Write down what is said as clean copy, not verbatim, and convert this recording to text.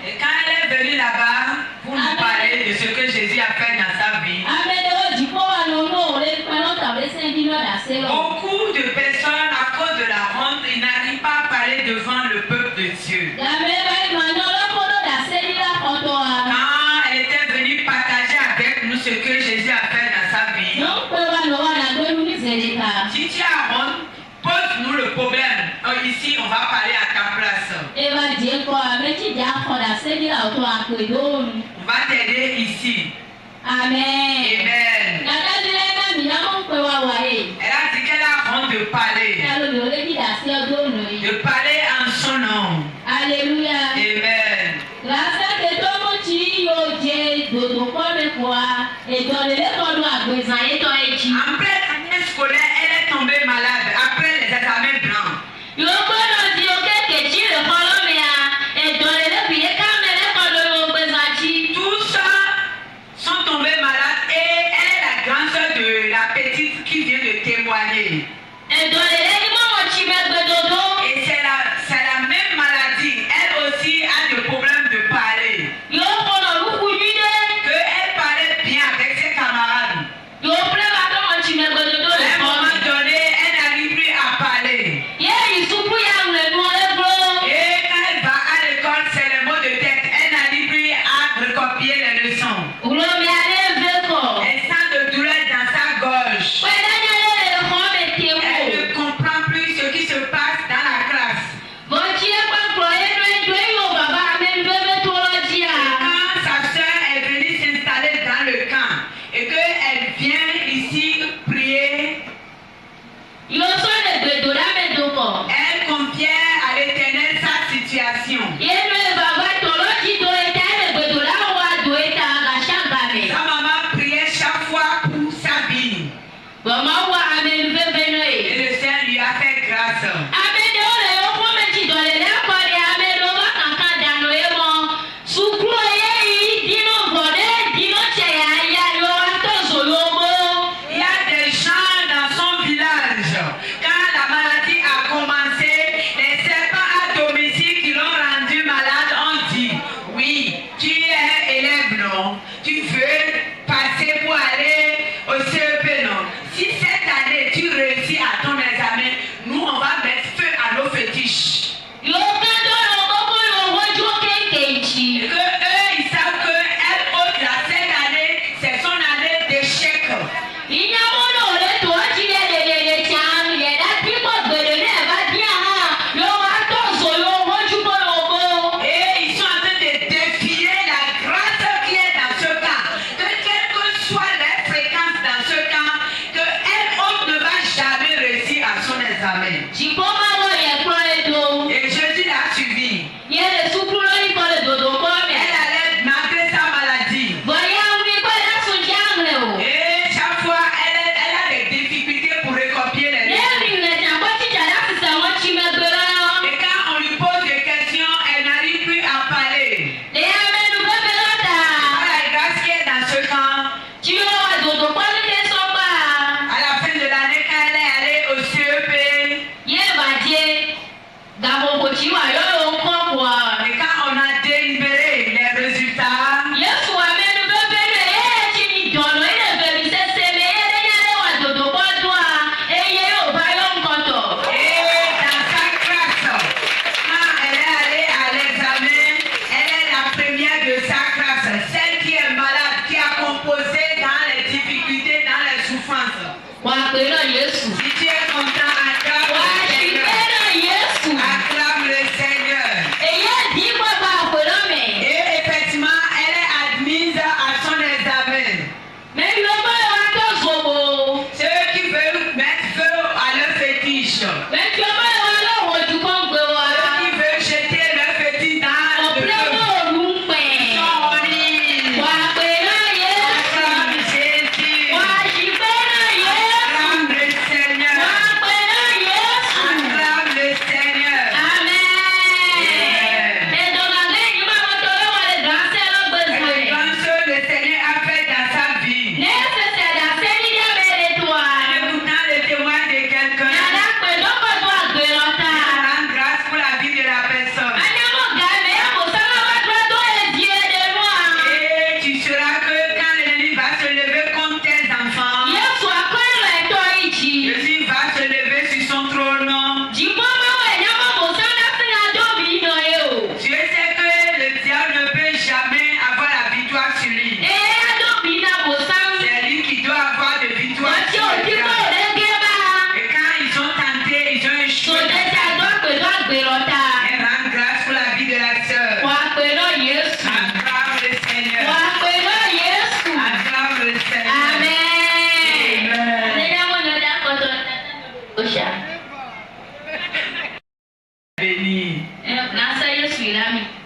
elle est venue là-bas pour nous parler de ce que Jésus a fait dans sa vie, beaucoup de personnes, à cause de la honte, ils n'arrivent pas à parler devant le peuple de Dieu. Quand elle était venue partager avec nous ce que Jésus a fait dans sa vie, si tu as honte, pose-nous le problème. Ici, on va parler à ta place. On va t'aider ici. Amen. Amen. Elle a dit qu'elle a honte de parler. De parler en son nom. Alléluia. Amen. En pleine année scolaire, elle est tombée malade après les examens blancs. Tous sont tombés malades et elle est la grande soeur de la petite qui vient de témoigner. Et c'est la même maladie. Elle aussi a des problèmes de parler. Elle parlait bien avec ses camarades. À un moment donné, elle n'arrive plus à parler. Et quand elle va à l'école, c'est les mots de tête. Elle n'arrive plus à recopier les leçons. Elle sent de douleur dans sa gorge. Elle ne comprend Osha. Béni. Nasa Yesu ilami.